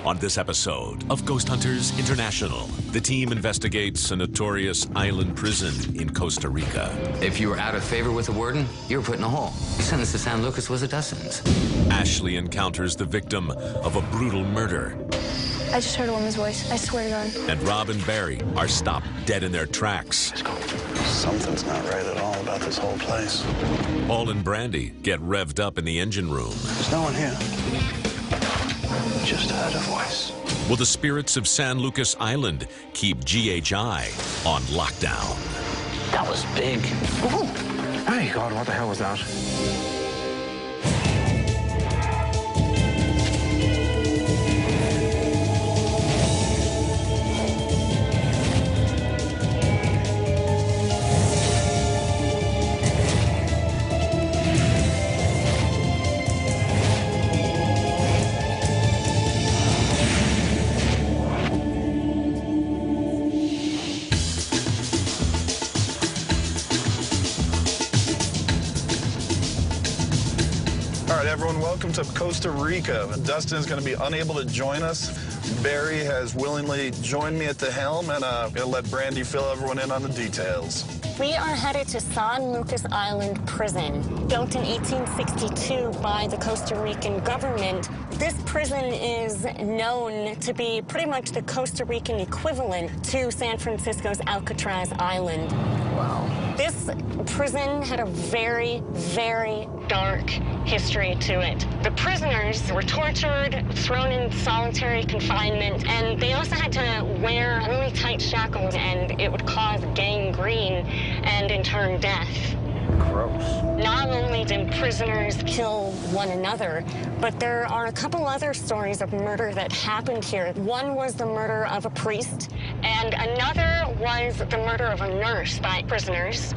On this episode of Ghost Hunters International, the team investigates a notorious island prison in Costa Rica. If you were out of favor with the warden, you were put in a hole. The sentence to San Lucas was a death sentence. Ashley encounters the victim of a brutal murder. I just heard a woman's voice. I swear to God. And Rob and Barry are stopped dead in their tracks. Something's not right at all about this whole place. Paul and Brandy get revved up in the engine room. There's no one here. Just heard a voice. Will the spirits of San Lucas Island keep GHI on lockdown? That was big. Ooh. Hey, God, what the hell was that? Everyone, welcome to Costa Rica. Dustin is going to be unable to join us. Barry has willingly joined me at the helm, and I'm going to let Brandy fill everyone in on the details. We are headed to San Lucas Island Prison. Built in 1862 by the Costa Rican government, this prison is known to be pretty much the Costa Rican equivalent to San Francisco's Alcatraz Island. Wow. This prison had a very, very dark history to it. The prisoners were tortured, thrown in solitary confinement, and they also had to wear really tight shackles, and it would cause gangrene and, in turn, death. Gross. Not only did prisoners kill one another, but there are a couple other stories of murder that happened here. One was the murder of a priest, and another was the murder of a nurse by prisoners.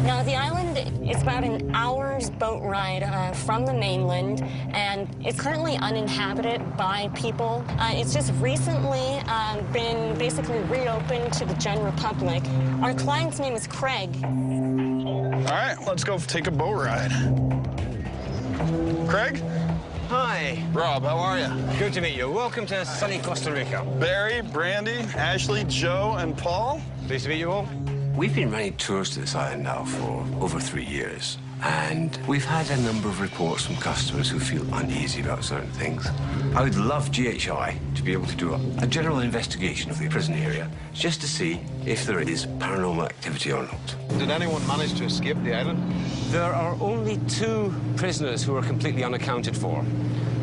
Now, the island is about an hour's boat ride from the mainland, and it's currently uninhabited by people. It's just recently been basically reopened to the general public. Our client's name is Craig. All right, let's go take a boat ride. Craig? Hi. Rob, how are you? Good to meet you. Welcome to sunny Costa Rica. Barry, Brandy, Ashley, Joe, and Paul. Pleased to meet you all. We've been running tours to this island now for over 3 years, and we've had a number of reports from customers who feel uneasy about certain things. I would love GHI to be able to do a general investigation of the prison area just to see if there is paranormal activity or not. Did anyone manage to escape the island? There are only 2 prisoners who are completely unaccounted for.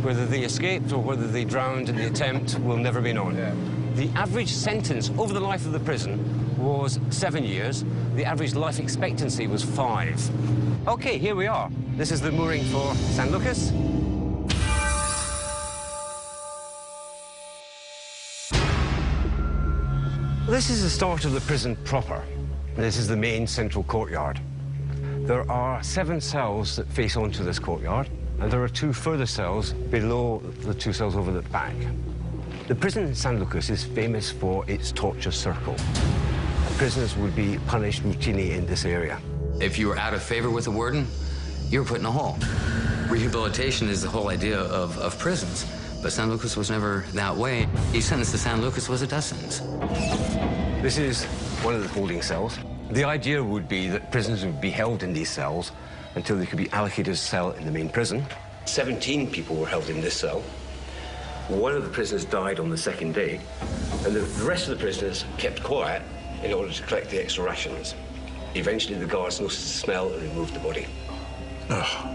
Whether they escaped or whether they drowned in the attempt will never be known. Yeah. The average sentence over the life of the prison was 7 years. The average life expectancy was 5. Okay, here we are. This is the mooring for San Lucas. This is the start of the prison proper. This is the main central courtyard. There are 7 cells that face onto this courtyard, and there are 2 further cells below the 2 cells over the back. The prison in San Lucas is famous for its torture circle. Prisoners would be punished routinely in this area. If you were out of favor with the warden, you were put in a hole. Rehabilitation is the whole idea of prisons, but San Lucas was never that way. Each sentence to San Lucas was a death sentence. This is one of the holding cells. The idea would be that prisoners would be held in these cells until they could be allocated a cell in the main prison. 17 people were held in this cell. One of the prisoners died on the 2nd day, and the rest of the prisoners kept quiet in order to collect the extra rations. Eventually, the guards noticed the smell and removed the body. Ugh.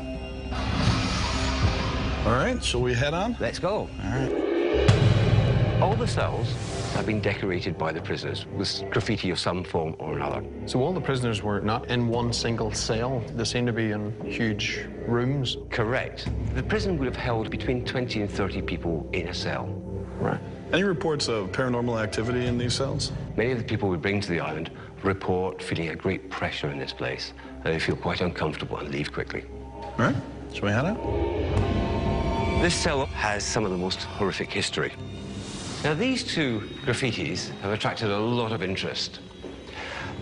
All right, shall we head on? Let's go. All right. All the cells have been decorated by the prisoners with graffiti of some form or another. So all the prisoners were not in one single cell. They seemed to be in huge rooms. Correct. The prison would have held between 20 and 30 people in a cell. Right. Any reports of paranormal activity in these cells? Many of the people we bring to the island report feeling a great pressure in this place, and they feel quite uncomfortable and leave quickly. All right, shall we head out? This cell has some of the most horrific history. Now, these 2 graffitis have attracted a lot of interest.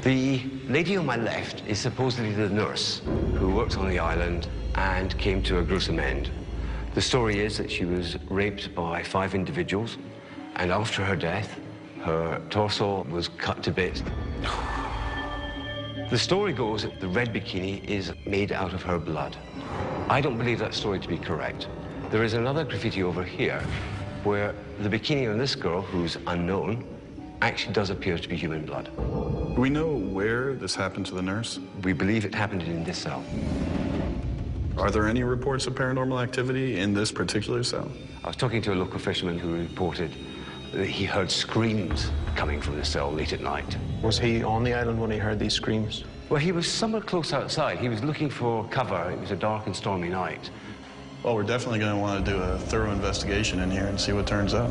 The lady on my left is supposedly the nurse who worked on the island and came to a gruesome end. The story is that she was raped by 5 individuals, and after her death, her torso was cut to bits. The story goes that the red bikini is made out of her blood. I don't believe that story to be correct. There is another graffiti over here where the bikini on this girl, who's unknown, actually does appear to be human blood. Do we know where this happened to the nurse? We believe it happened in this cell. Are there any reports of paranormal activity in this particular cell? I was talking to a local fisherman who reported that he heard screams coming from the cell late at night. Was he on the island when he heard these screams? Well, he was somewhere close outside. He was looking for cover. It was a dark and stormy night. Well, we're definitely going to want to do a thorough investigation in here and see what turns up.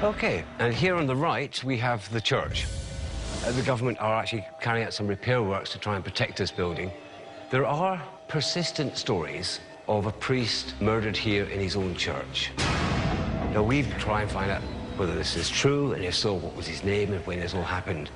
Okay, and here on the right, we have the church. The government are actually carrying out some repair works to try and protect this building. There are persistent stories of a priest murdered here in his own church. Now, we've tried and find out whether this is true, and if so, what was his name and when this all happened.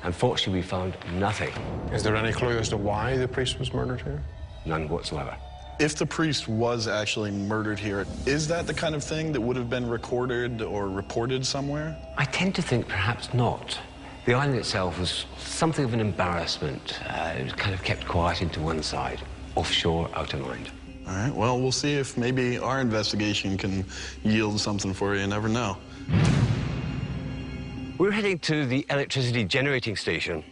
Unfortunately, we found nothing. Is there any clue as to why the priest was murdered here? None whatsoever. If the priest was actually murdered here, is that the kind of thing that would have been recorded or reported somewhere? I tend to think perhaps not. The island itself was something of an embarrassment. It was kind of kept quiet into one side, offshore, out of mind. All right, well, we'll see if maybe our investigation can yield something for you. You never know. We're heading to the electricity generating station.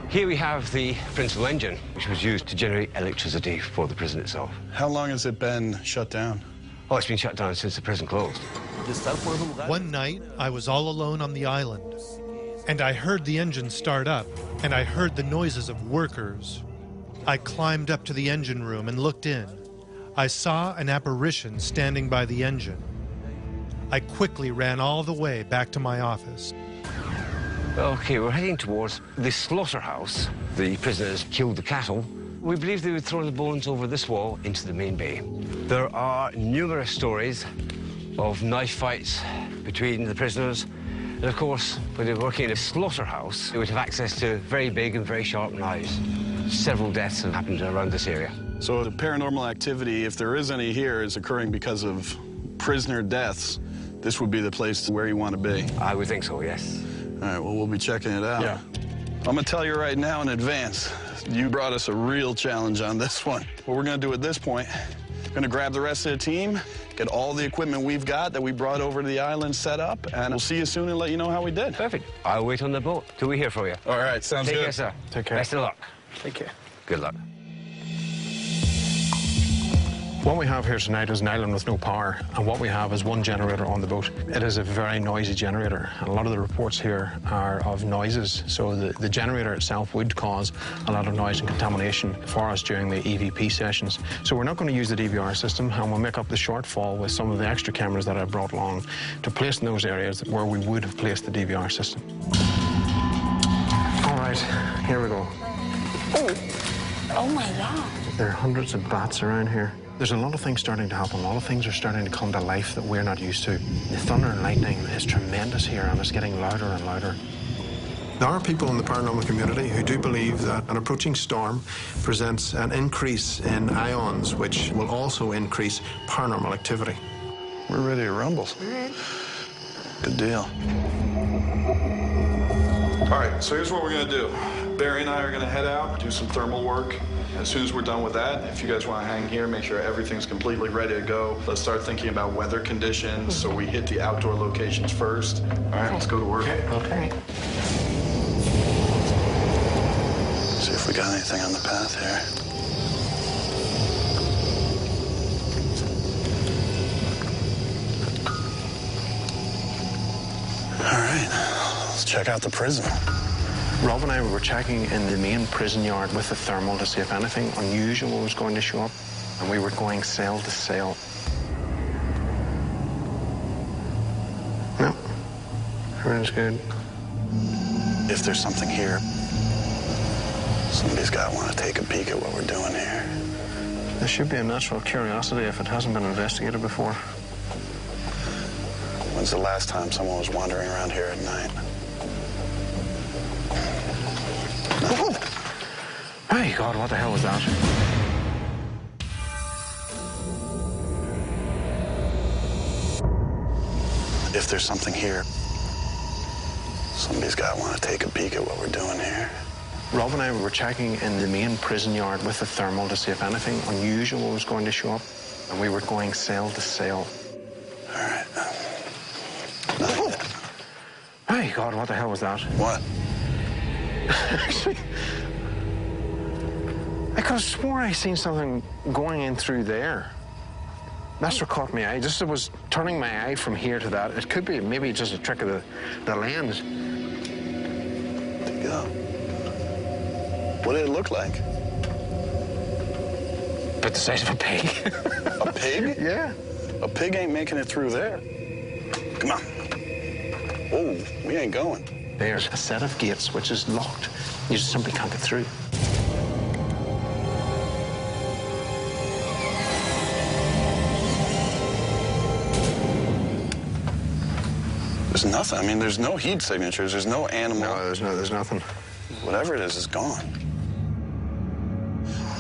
Here we have the principal engine, which was used to generate electricity for the prison itself. How long has it been shut down? Oh, it's been shut down since the prison closed. One night, I was all alone on the island, and I heard the engine start up, and I heard the noises of workers. I climbed up to the engine room and looked in. I saw an apparition standing by the engine. I quickly ran all the way back to my office. Okay, we're heading towards the slaughterhouse. The prisoners killed the cattle. We believe they would throw the bones over this wall into the main bay. There are numerous stories of knife fights between the prisoners. And of course, when they were working in a slaughterhouse, they would have access to very big and very sharp knives. Several deaths have happened around this area. So the paranormal activity, if there is any here, is occurring because of prisoner deaths. This would be the place where you want to be. I would think so, yes. All right, well, we'll be checking it out. Yeah. I'm going to tell you right now in advance, you brought us a real challenge on this one. What we're going to do at this point, we're going to grab the rest of the team, get all the equipment we've got that we brought over to the island set up, and we'll see you soon and let you know how we did. Perfect. I'll wait on the boat till we hear from you. All right, sounds good. Take care, sir. Take care. Best of luck. Take care. Good luck. What we have here tonight is an island with no power, and what we have is one generator on the boat. It is a very noisy generator, and a lot of the reports here are of noises, so the generator itself would cause a lot of noise and contamination for us during the EVP sessions. So we're not going to use the DVR system, and we'll make up the shortfall with some of the extra cameras that I brought along to place in those areas where we would have placed the DVR system. All right, here we go. Oh my God. There are hundreds of bats around here. There's a lot of things starting to happen. A lot of things are starting to come to life that we're not used to. The thunder and lightning is tremendous here, and it's getting louder and louder. There are people in the paranormal community who do believe that an approaching storm presents an increase in ions, which will also increase paranormal activity. We're ready to rumble. Good deal. All right, so here's what we're going to do. Barry and I are going to head out, do some thermal work. As soon as we're done with that, if you guys want to hang here, make sure everything's completely ready to go. Let's start thinking about weather conditions, so we hit the outdoor locations first. All right, let's go to work. Okay. See if we got anything on the path here. All right, let's check out the prison. Rob and I were checking in the main prison yard with the thermal to see if anything unusual was going to show up, and we were going cell to cell. No, everything's good. If there's something here, somebody's got to want to take a peek at what we're doing here. There should be a natural curiosity if it hasn't been investigated before. When's the last time someone was wandering around here at night? Oh, my God, what the hell was that? if there's something here, somebody's got to want to take a peek at what we're doing here. Rob and I were checking in the main prison yard with the thermal to see if anything unusual was going to show up. And we were going cell to cell. All right. My God, what the hell was that? What? Actually, I could have swore I seen something going in through there. That's what caught my eye. Just it was turning my eye from here to that. It could be maybe just a trick of the lens. There you go. What did it look like? About the size of a pig. A pig? Yeah. A pig ain't making it through there. Come on. Oh, we ain't going. There's a set of gates which is locked. You just simply can't get through. There's nothing. I mean, there's no heat signatures. There's no animal. No, there's nothing. Whatever it is gone.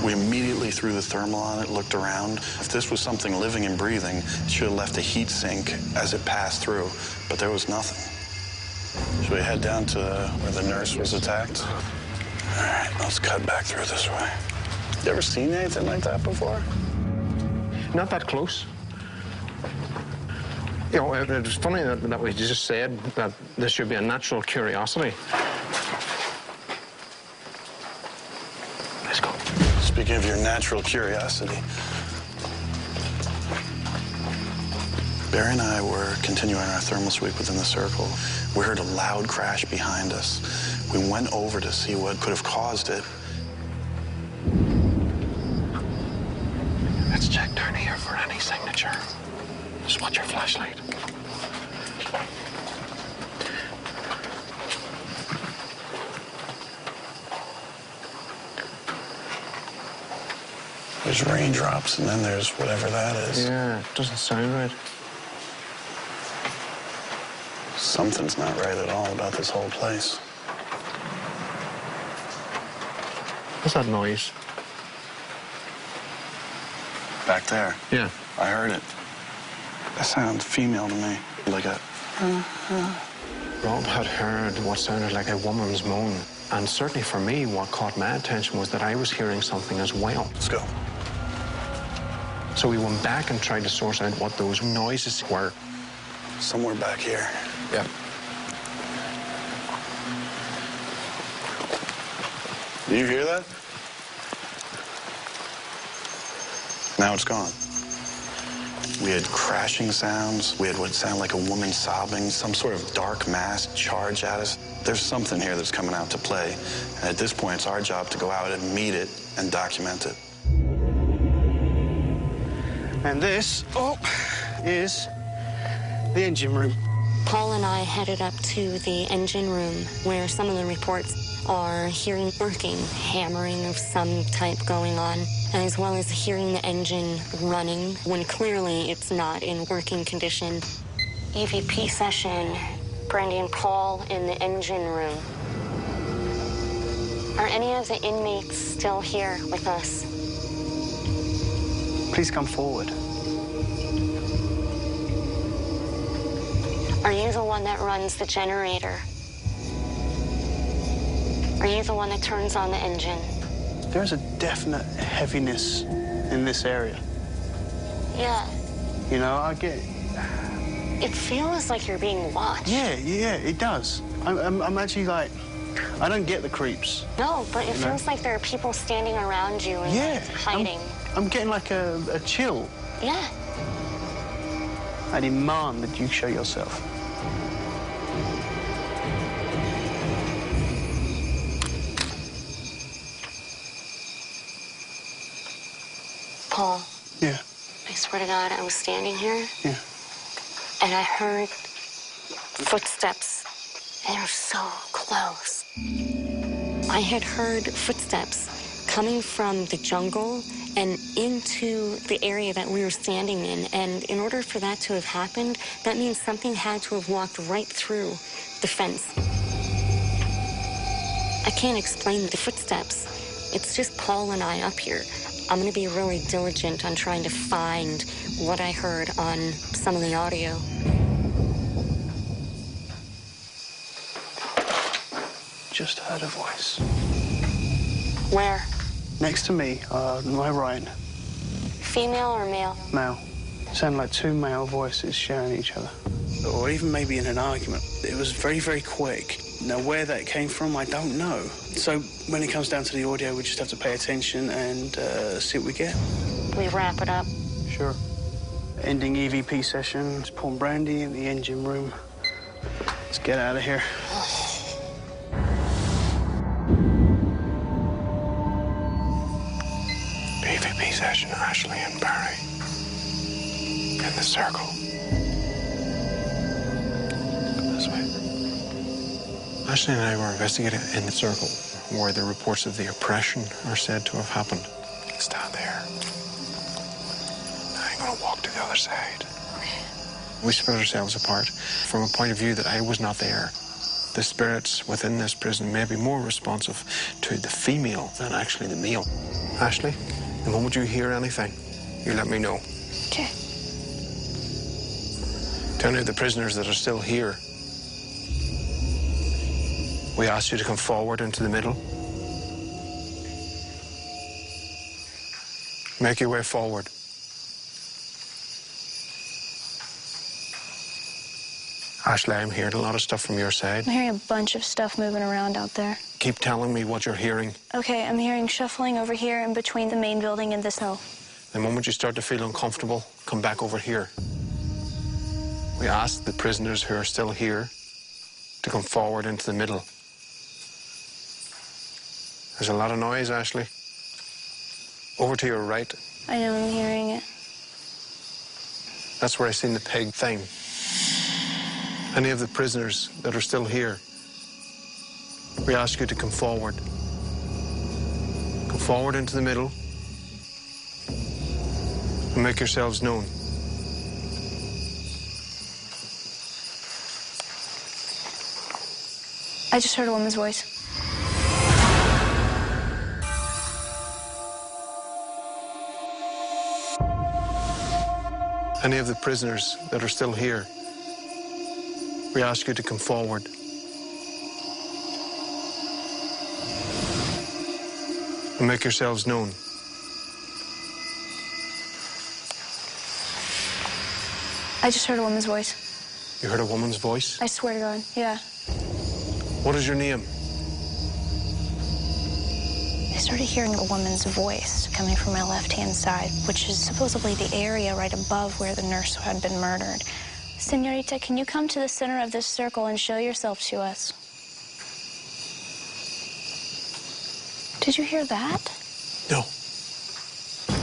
We immediately threw the thermal on it, looked around. If this was something living and breathing, it should have left a heat sink as it passed through, but there was nothing. Should we head down to where the nurse was attacked? All right, let's cut back through this way. You ever seen anything like that before? Not that close. You know, it was funny that we just said that this should be a natural curiosity. Let's go. Speaking of your natural curiosity, Barry and I were continuing our thermal sweep within the circle. We heard a loud crash behind us. We went over to see what could have caused it. Let's check down here for any signature. Just watch your flashlight. There's raindrops, and then there's whatever that is. Yeah, it doesn't sound right. Something's not right at all about this whole place. What's that noise? Back there. Yeah. I heard it. That sounds female to me. Like a... Rob had heard what sounded like a woman's moan. And certainly for me, what caught my attention was that I was hearing something as well. Let's go. So we went back and tried to source out what those noises were. Somewhere back here. Yeah. Do you hear that? Now it's gone. We had crashing sounds. We had what sounded like a woman sobbing, some sort of dark mass charge at us. There's something here that's coming out to play. And at this point, it's our job to go out and meet it and document it. And this, is the engine room. Paul and I headed up to the engine room where some of the reports are hearing working, hammering of some type going on, as well as hearing the engine running when clearly it's not in working condition. EVP session, Brandy and Paul in the engine room. Are any of the inmates still here with us? Please come forward. Are you the one that runs the generator? Are you the one that turns on the engine? There's a definite heaviness in this area. Yeah. You know, I get... It feels like you're being watched. Yeah, it does. I'm actually like... I don't get the creeps. No, but it feels like there are people standing around you and like, hiding. I'm getting like a chill. Yeah. I demand that you show yourself. Paul. Yeah. I swear to God, I was standing here. Yeah. And I heard footsteps. And they were so close. I had heard footsteps coming from the jungle and into the area that we were standing in. And in order for that to have happened, that means something had to have walked right through the fence. I can't explain the footsteps. It's just Paul and I up here. I'm going to be really diligent on trying to find what I heard on some of the audio. just heard a voice. Where? Next to me, on my right. Female or male? Male. Sound like two male voices sharing each other. Or even maybe in an argument. It was very, very quick. Now, where that came from, I don't know. So when it comes down to the audio, we just have to pay attention and see what we get. We wrap it up. Sure. Ending EVP session. Just pouring brandy in the engine room. Let's get out of here. EVP session, Ashley and Barry. In the circle. Come this way. Ashley and I were investigating in the circle, where the reports of the oppression are said to have happened. Stand there. I'm going to walk to the other side. Okay. We split ourselves apart from a point of view that I was not there. The spirits within this prison may be more responsive to the female than actually the male. Ashley, the moment you hear anything, you let me know. Okay. To any of the prisoners that are still here, we ask you to come forward into the middle. Make your way forward. Ashley, I'm hearing a lot of stuff from your side. I'm hearing a bunch of stuff moving around out there. Keep telling me what you're hearing. Okay, I'm hearing shuffling over here in between the main building and this cell. The moment you start to feel uncomfortable, come back over here. We ask the prisoners who are still here to come forward into the middle. There's a lot of noise, Ashley. Over to your right. I know I'm hearing it. That's where I seen the pig thing. Any of the prisoners that are still here, we ask you to come forward. Come forward into the middle and make yourselves known. I just heard a woman's voice. Any of the prisoners that are still here, we ask you to come forward. And make yourselves known. I just heard a woman's voice. You heard a woman's voice? I swear to God, yeah. What is your name? I started hearing a woman's voice coming from my left-hand side, which is supposedly the area right above where the nurse had been murdered. Senorita, can you come to the center of this circle and show yourself to us? Did you hear that? No.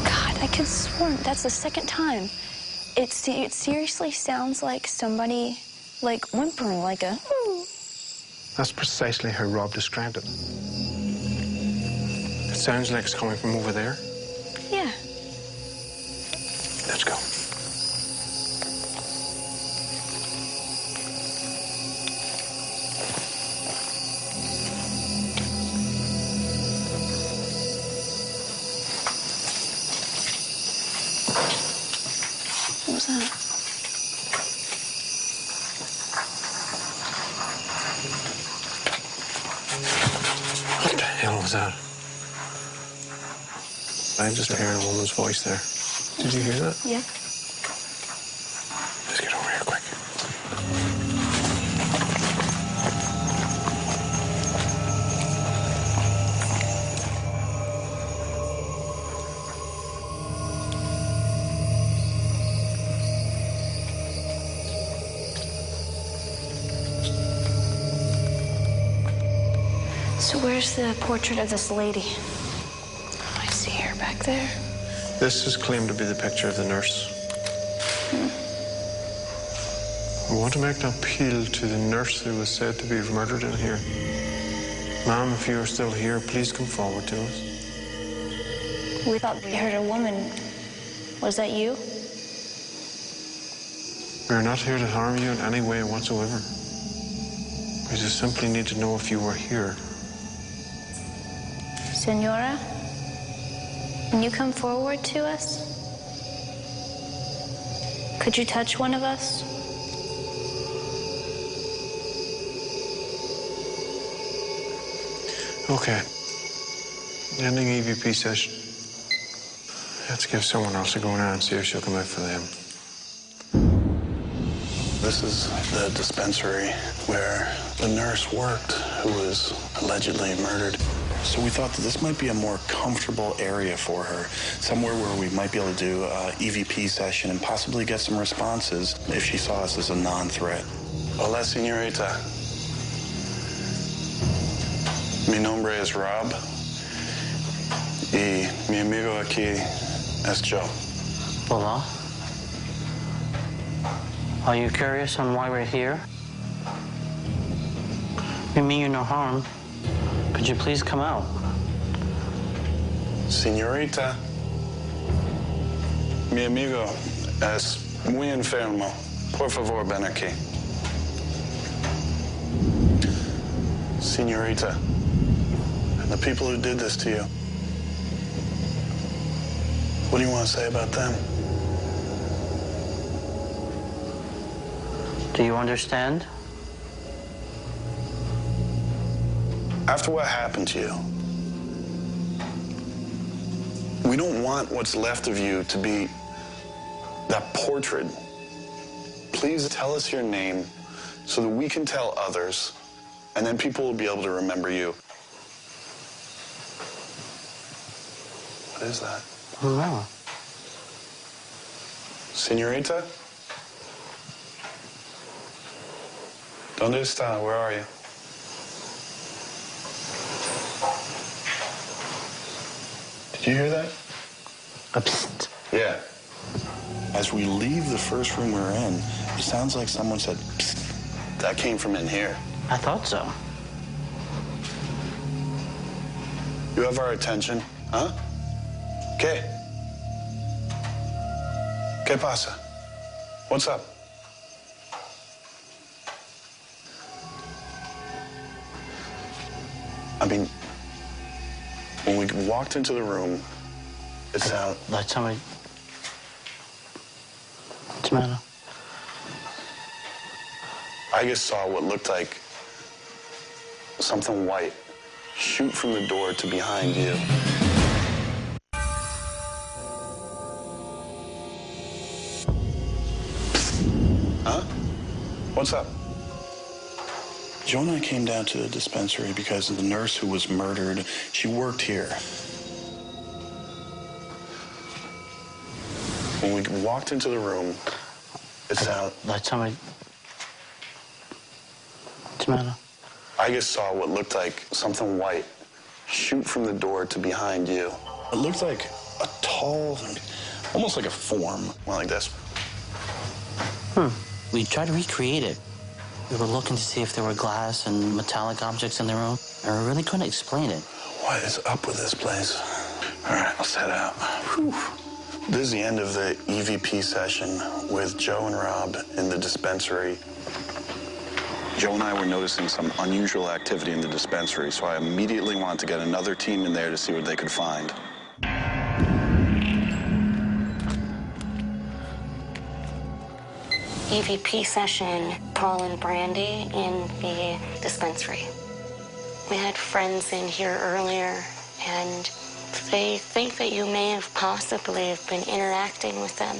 God, I could have sworn that's the second time. It seriously sounds like somebody, like, whimpering, like a... That's precisely how Rob described it. It sounds like it's coming from over there. Yeah. Let's go. What was that? What the hell was that? I just heard a woman's voice there. Did you hear that? Yeah. Let's get over here quick. So where's the portrait of this lady? I see her back there. This is claimed to be the picture of the nurse. We want to make an appeal to the nurse who was said to be murdered in here. Ma'am, if you are still here, please come forward to us. We thought we heard a woman. Was that you? We are not here to harm you in any way whatsoever. We just simply need to know if you were here. Senora, can you come forward to us? Could you touch one of us? Okay. Ending EVP session. Let's give someone else a go now and see if she'll come out for them. This is the dispensary where the nurse worked who was allegedly murdered. So we thought that this might be a more comfortable area for her, somewhere where we might be able to do an EVP session and possibly get some responses if she saw us as a non-threat. Hola, señorita. Mi nombre es Rob. Y mi amigo aquí es Joe. Hola. Are you curious on why we're here? We mean you no harm. Could you please come out? Señorita, mi amigo es muy enfermo. Por favor, ven aquí. Señorita, the people who did this to you, what do you want to say about them? Do you understand? After what happened to you, we don't want what's left of you to be that portrait. Please tell us your name so that we can tell others, and then people will be able to remember you. What is that? No. Señorita? ¿Dónde está? Where are you? Did you hear that? Psst. Yeah. As we leave the first room we're in, it sounds like someone said, "Psst." That came from in here. I thought so. You have our attention, huh? ¿Qué? ¿Qué pasa? What's up? I mean, when we walked into the room, it sounded... Like somebody... What's the matter? I just saw what looked like something white shoot from the door to behind you. Huh? What's up? Joe and I came down to the dispensary because the nurse who was murdered, she worked here. When we walked into the room, it sounded... Like somebody... What's the matter? I just saw what looked like something white shoot from the door to behind you. It looked like a tall, almost like a form, went like this. We tried to recreate it. We were looking to see if there were glass and metallic objects in the room, and we really couldn't explain it. What is up with this place? All right, I'll set out. Whew. This is the end of the EVP session with Joe and Rob in the dispensary. Joe and I were noticing some unusual activity in the dispensary, so I immediately wanted to get another team in there to see what they could find. EVP session, Paul and Brandy in the dispensary. We had friends in here earlier, and they think that you may have possibly been interacting with them.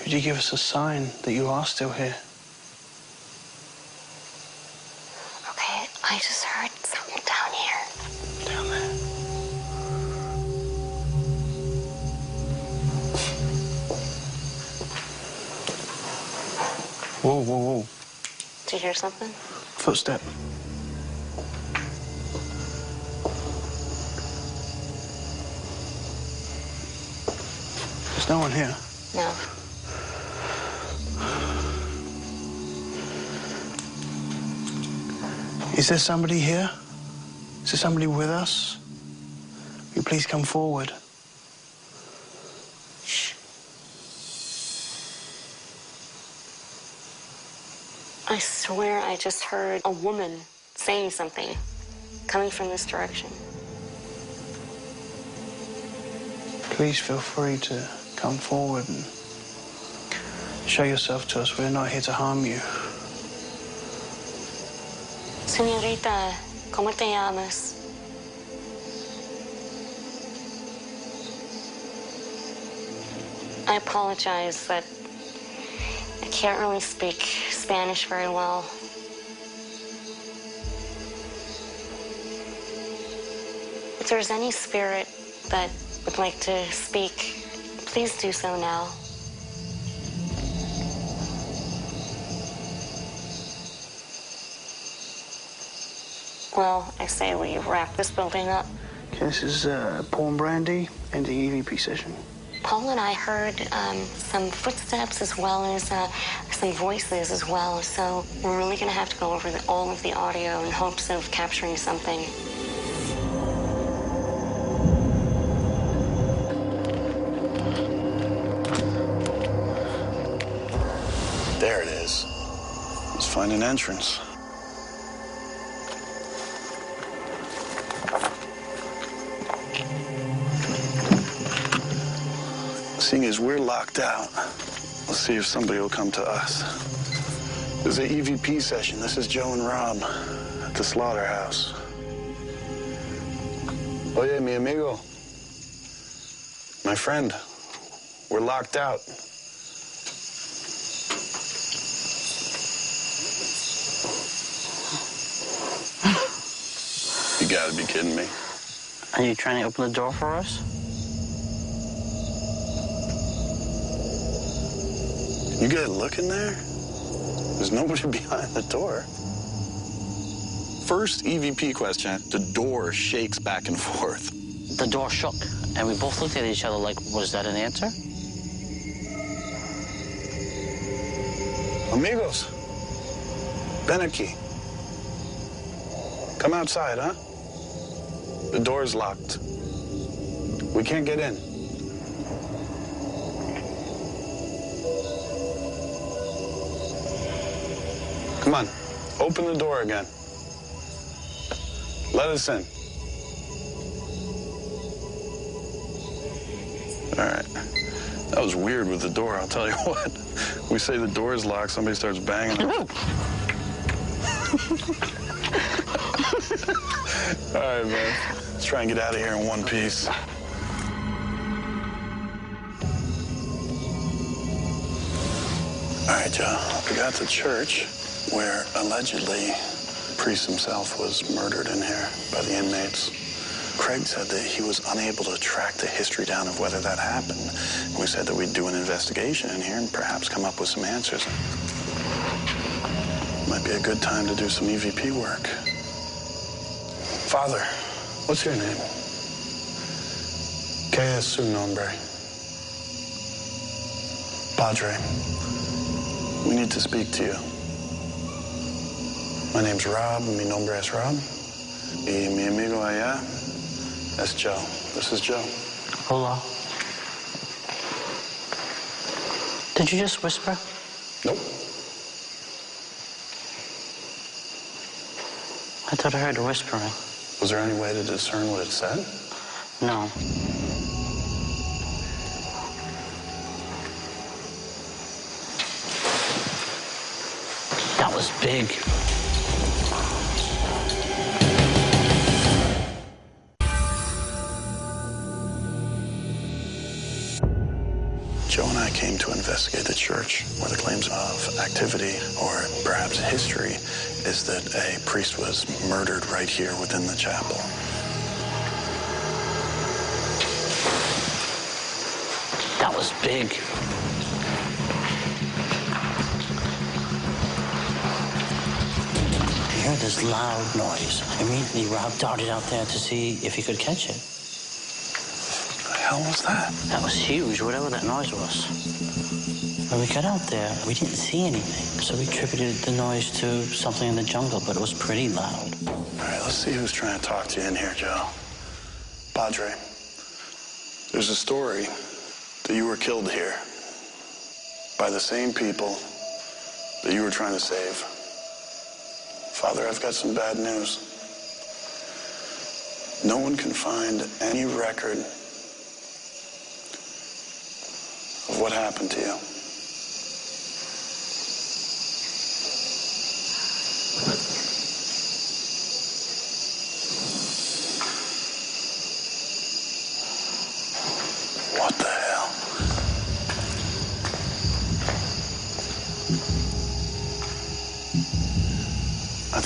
Could you give us a sign that you are still here? Okay, I just heard something down here. Down there. Whoa, whoa, whoa. Did you hear something? Footstep. There's no one here. No. Is there somebody here? Is there somebody with us? Will you please come forward? I swear I just heard a woman saying something coming from this direction. Please feel free to come forward and show yourself to us. We're not here to harm you. Señorita, ¿Cómo te llamas? I apologize that I can't really speak Spanish very well. If there's any spirit that would like to speak, please do so now. Well, I say we wrap this building up. Okay, this is Paul and Brandy ending EVP session. Paul and I heard some footsteps as well as some voices as well, so we're really going to have to go over all of the audio in hopes of capturing something. There it is. Let's find an entrance. Seeing as we're locked out, let's see if somebody will come to us. This is an EVP session. This is Joe and Rob at the Slaughterhouse. Oye, mi amigo. My friend, we're locked out. You gotta be kidding me. Are you trying to open the door for us? You get a look in there? There's nobody behind the door. First EVP question, the door shakes back and forth. The door shook, and we both looked at each other like, was that an answer? Amigos, ven aquí. Come outside, huh? The door's locked. We can't get in. Come on, open the door again. Let us in. All right. That was weird with the door, I'll tell you what. We say the door is locked, somebody starts banging. All right, man. Let's try and get out of here in one piece. All right, Joe. We got to church where allegedly the priest himself was murdered in here by the inmates. Craig said that he was unable to track the history down of whether that happened. And we said that we'd do an investigation in here and perhaps come up with some answers. Might be a good time to do some EVP work. Father, what's your name? ¿Qué es su nombre? Padre, we need to speak to you. My name's Rob, mi nombre es Rob. Y mi amigo allá es Joe. This is Joe. Hola. Did you just whisper? Nope. I thought I heard whispering. Was there any way to discern what it said? No. That was big. Joe and I came to investigate the church where the claims of activity or perhaps history is that a priest was murdered right here within the chapel. That was big. We heard this loud noise. Immediately, Rob darted out there to see if he could catch it. What the hell was that? That was huge, whatever that noise was. When we got out there, we didn't see anything, so we attributed the noise to something in the jungle, but it was pretty loud. All right, let's see who's trying to talk to you in here, Joe. Padre, there's a story that you were killed here by the same people that you were trying to save. Father, I've got some bad news. No one can find any record of what happened to you.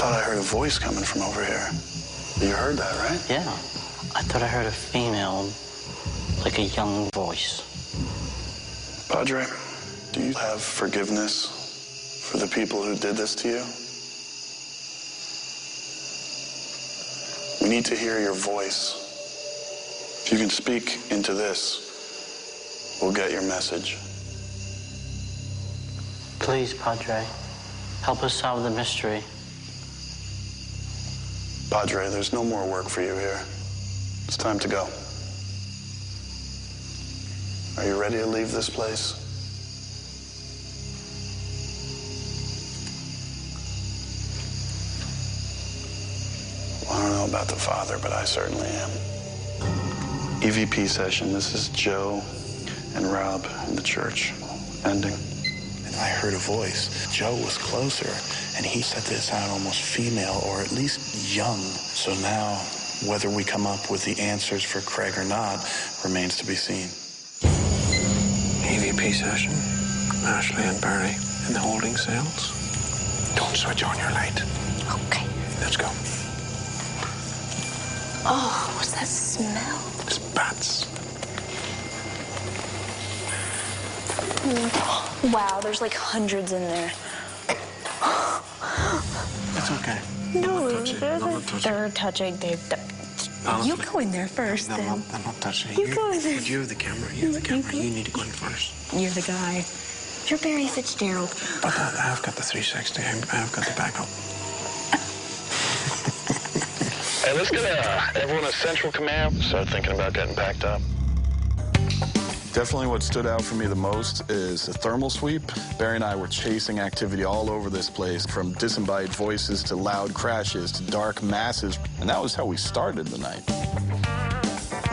thought I heard a voice coming from over here. You heard that, right? Yeah. I thought I heard a female, like a young voice. Padre, do you have forgiveness for the people who did this to you? We need to hear your voice. If you can speak into this, we'll get your message. Please, Padre, help us solve the mystery. Padre, there's no more work for you here. It's time to go. Are you ready to leave this place? Well, I don't know about the Father, but I certainly am. EVP session. This is Joe and Rob in the church. Ending. And I heard a voice. Joe was closer, and he said that it sounded almost female, or at least young. So now, whether we come up with the answers for Craig or not remains to be seen. EVP session. Ashley and Barry in the holding cells. Don't switch on your light. Okay. Let's go. Oh, what's that smell? It's bats. Wow, there's like hundreds in there. It's okay. No, they're touching. You go in there first. I'm not touching you. Go in there. But you have the camera. You have the camera. You need to go in first. You're the guy. You're Barry Fitzgerald. But I have got the 360. I have got the backup. Hey, let's get everyone at Central Command. Start thinking about getting packed up. Definitely what stood out for me the most is the thermal sweep. Barry and I were chasing activity all over this place, from disembodied voices to loud crashes to dark masses. And that was how we started the night.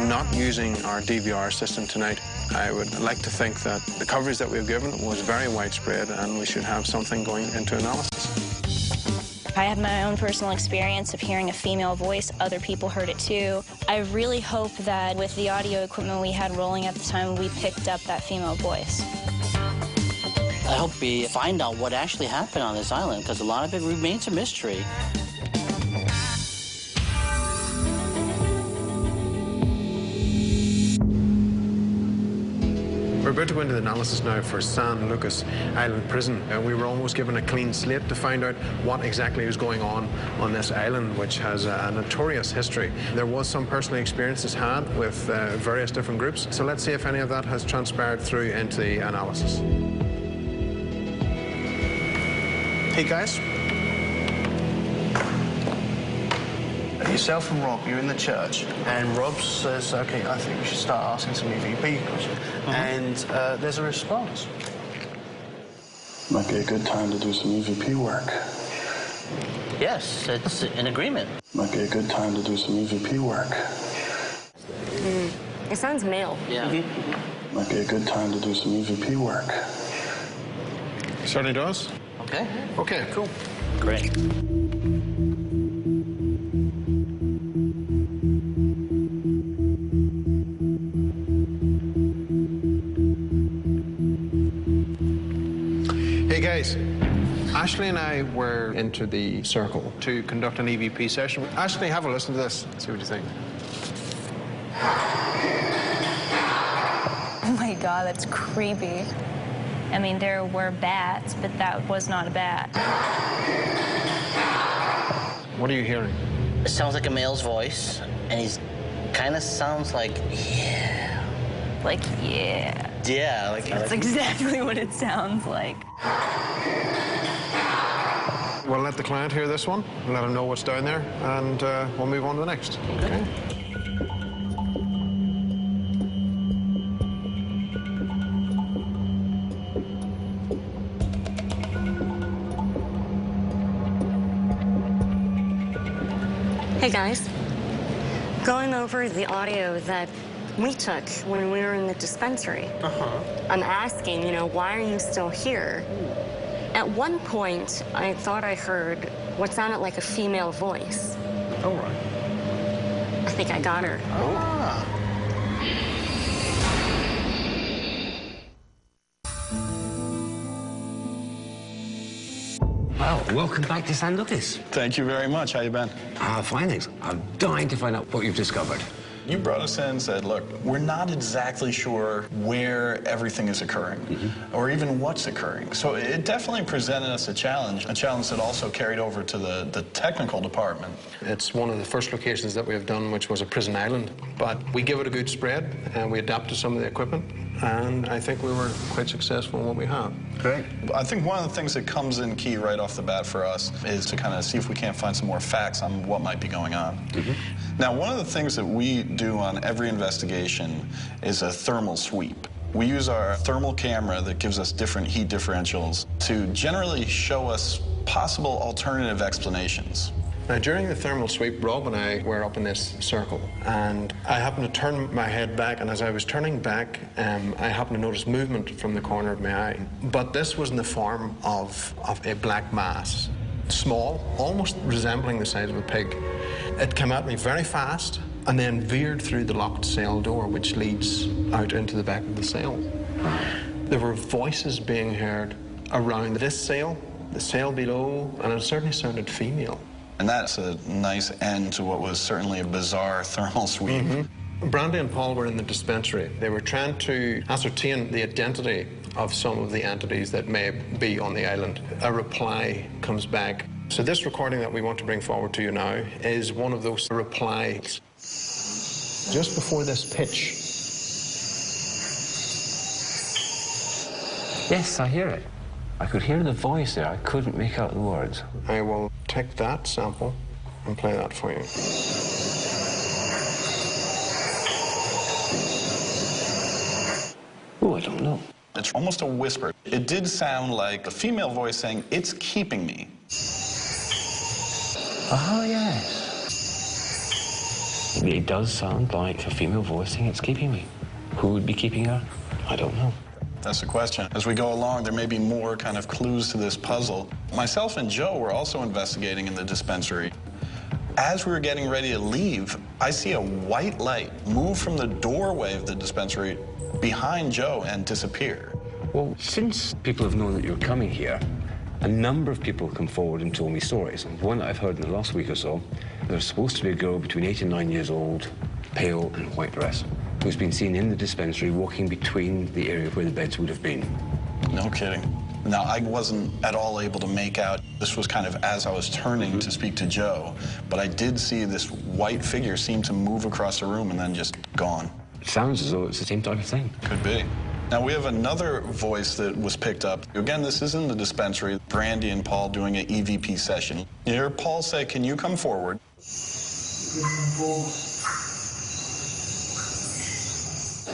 Not using our DVR system tonight, I would like to think that the coverage that we've given was very widespread, and we should have something going into analysis. I had my own personal experience of hearing a female voice. Other people heard it too. I really hope that with the audio equipment we had rolling at the time, we picked up that female voice. I hope we find out what actually happened on this island, because a lot of it remains a mystery. We're about to go into the analysis now for San Lucas Island Prison. We were almost given a clean slate to find out what exactly was going on this island, which has a notorious history. There was some personal experiences had with various different groups. So let's see if any of that has transpired through into the analysis. Hey, guys. Yourself and Rob, you're in the church, and Rob says, okay, I think we should start asking some EVP questions. And there's a response. Might be a good time to do some EVP work. Yes, it's an agreement. Might be a good time to do some EVP work. It sounds male. Yeah. Might be a good time to do some EVP work. Certainly does. Okay. Okay, cool. Great. Hey guys, Ashley and I were into the circle to conduct an EVP session. Ashley, have a listen to this. See what you think. Oh my God, that's creepy. I mean, there were bats, but that was not a bat. What are you hearing? It sounds like a male's voice, and he's kind of sounds like, yeah. Like, yeah. Yeah, like... That's exactly what it sounds like. We'll let the client hear this one, and let him know what's down there, and we'll move on to the next. Okay. Hey, guys. Going over the audio that we took when we were in the dispensary. I'm asking, why are you still here? At one point, I thought I heard what sounded like a female voice. All right. I think I got her. Ah. Well, welcome back to San Lucas. Thank you very much. How you been? Fine, thanks. I'm dying to find out what you've discovered. You brought us in and said, look, we're not exactly sure where everything is occurring or even what's occurring. So it definitely presented us a challenge that also carried over to the technical department. It's one of the first locations that we have done, which was a prison island. But we give it a good spread, and we adapted some of the equipment, and I think we were quite successful in what we have. Great. I think one of the things that comes in key right off the bat for us is to kind of see if we can't find some more facts on what might be going on. Now, one of the things that we do on every investigation is a thermal sweep. We use our thermal camera that gives us different heat differentials to generally show us possible alternative explanations. Now, during the thermal sweep, Rob and I were up in this circle, and I happened to turn my head back, and as I was turning back, I happened to notice movement from the corner of my eye. But this was in the form of a black mass, small, almost resembling the size of a pig. It came at me very fast, and then veered through the locked cell door, which leads out into the back of the cell. There were voices being heard around this cell, the cell below, and it certainly sounded female. And that's a nice end to what was certainly a bizarre thermal sweep. Brandy and Paul were in the dispensary. They were trying to ascertain the identity of some of the entities that may be on the island. A reply comes back. So this recording that we want to bring forward to you now is one of those replies. Just before this pitch. Yes, I hear it. I could hear the voice there. I couldn't make out the words. I will take that sample and play that for you. Oh, I don't know. It's almost a whisper. It did sound like a female voice saying, "It's keeping me." Oh, yes. It does sound like a female voice saying it's keeping me. Who would be keeping her? I don't know. That's the question. As we go along, there may be more kind of clues to this puzzle. Myself and Joe were also investigating in the dispensary. As we were getting ready to leave, I see a white light move from the doorway of the dispensary behind Joe and disappear. Well, since people have known that you're coming here, a number of people have come forward and told me stories. And one that I've heard in the last week or so, there's supposed to be a girl between 8 and 9 years old, pale and white dress, who's been seen in the dispensary walking between the area where the beds would have been. No kidding. Now, I wasn't at all able to make out. This was kind of as I was turning to speak to Joe, but I did see this white figure seem to move across the room and then just gone. It sounds as though it's the same type of thing. Could be. Now, we have another voice that was picked up. Again, this is in the dispensary. Brandy and Paul doing an EVP session. You hear Paul say, "Can you come forward?"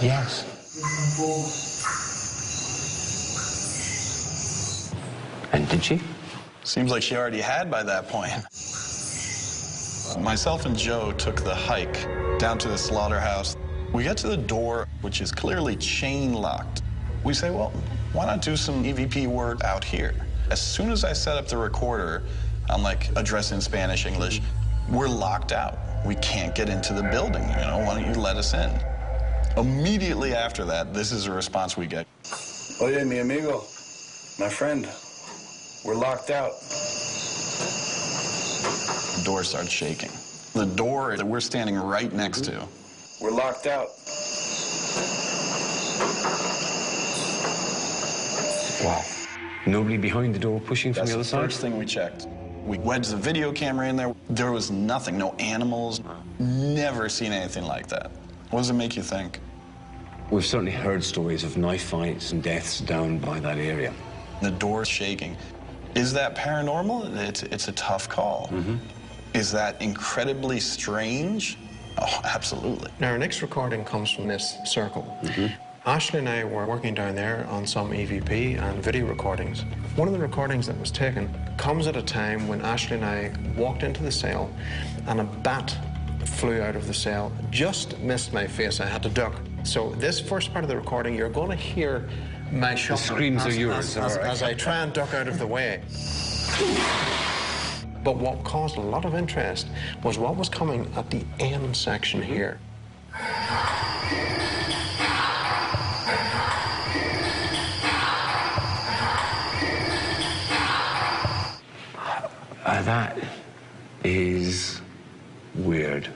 Yes. And did she? Seems like she already had by that point. Myself and Joe took the hike down to the Slaughterhouse. We get to the door, which is clearly chain locked. We say, well, why not do some EVP work out here? As soon as I set up the recorder, I'm like addressing Spanish, English, we're locked out. We can't get into the building, you know, why don't you let us in? Immediately after that, this is the response we get. Oye, mi amigo, my friend, we're locked out. The door starts shaking. The door that we're standing right next to, we're locked out. Wow. Nobody behind the door pushing from the other side? That's the first thing we checked. We wedged the video camera in there. There was nothing, no animals. Never seen anything like that. What does it make you think? We've certainly heard stories of knife fights and deaths down by that area. The door's shaking. Is that paranormal? It's a tough call. Is that incredibly strange? Oh, absolutely. Now, our next recording comes from this circle. Ashley and I were working down there on some EVP and video recordings. One of the recordings that was taken comes at a time when Ashley and I walked into the cell and a bat flew out of the cell, just missed my face. I had to duck. So this first part of the recording, you're going to hear my shuffle. The screams are yours. As I try and duck out of the way. But what caused a lot of interest was what was coming at the end section here. That is weird.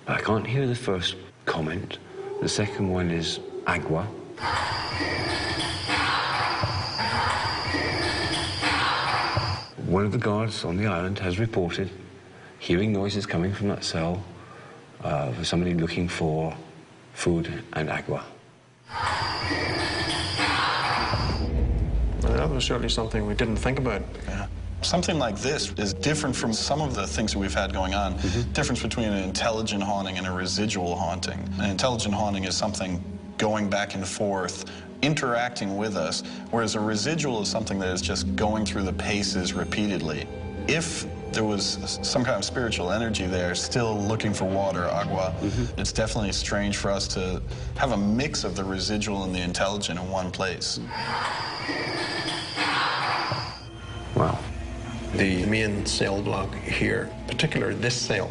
I can't hear the first comment. The second one is agua. One of the guards on the island has reported hearing noises coming from that cell for somebody looking for food and agua. Well, that was certainly something we didn't think about. Yeah. Something like this is different from some of the things that we've had going on. Difference between an intelligent haunting and a residual haunting. An intelligent haunting is something going back and forth, interacting with us, whereas a residual is something that is just going through the paces repeatedly. If there was some kind of spiritual energy there, still looking for water, agua, it's definitely strange for us to have a mix of the residual and the intelligent in one place. Wow. The main cell block here, particularly this cell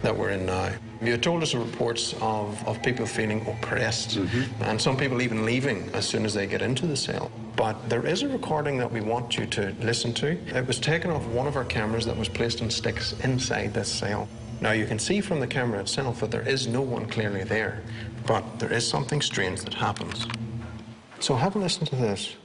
that we're in now, you told us reports of people feeling oppressed and some people even leaving as soon as they get into the cell. But there is a recording that we want you to listen to. It was taken off one of our cameras that was placed on sticks inside this cell. Now you can see from the camera itself that there is no one clearly there, but there is something strange that happens. So have a listen to this.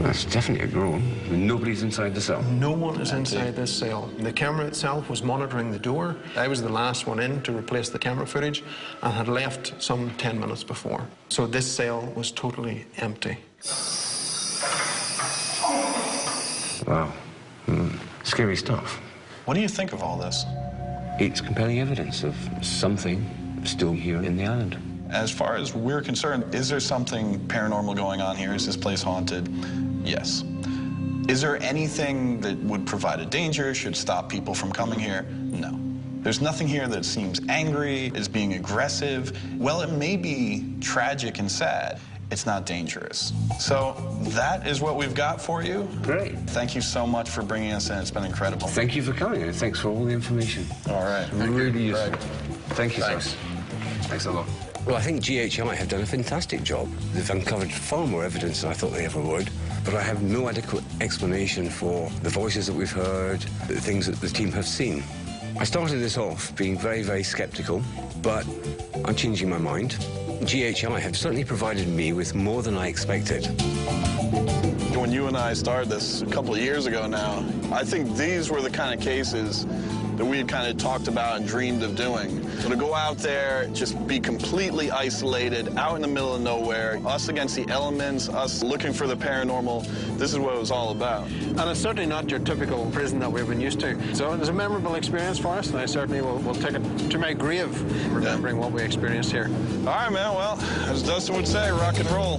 That's definitely a groan. Nobody's inside the cell. No one is inside this cell. The camera itself was monitoring the door. I was the last one in to replace the camera footage and had left some 10 minutes before. So this cell was totally empty. Wow. Scary stuff. What do you think of all this? It's compelling evidence of something still here in the island. As far as we're concerned, is there something paranormal going on here? Is this place haunted? Yes. Is there anything that would provide a danger, should stop people from coming here? No. There's nothing here that seems angry, is being aggressive. Well, it may be tragic and sad. It's not dangerous. So that is what we've got for you. Great. Thank you so much for bringing us in. It's been incredible. Thank you for coming, and thanks for all the information. All right. Really useful. Thank you, Thanks. sir. Thanks a lot. Well, I think GHI have done a fantastic job. They've uncovered far more evidence than I thought they ever would, but I have no adequate explanation for the voices that we've heard, the things that the team have seen. I started this off being very, very skeptical, but I'm changing my mind. GHI have certainly provided me with more than I expected. When you and I started this a couple of years ago now, I think these were the kind of cases that we had kind of talked about and dreamed of doing. So to go out there, just be completely isolated, out in the middle of nowhere, us against the elements, us looking for the paranormal, this is what it was all about. And it's certainly not your typical prison that we've been used to. So it was a memorable experience for us, and I certainly will take it to my grave, remembering what we experienced here. All right, man, well, as Dustin would say, rock and roll.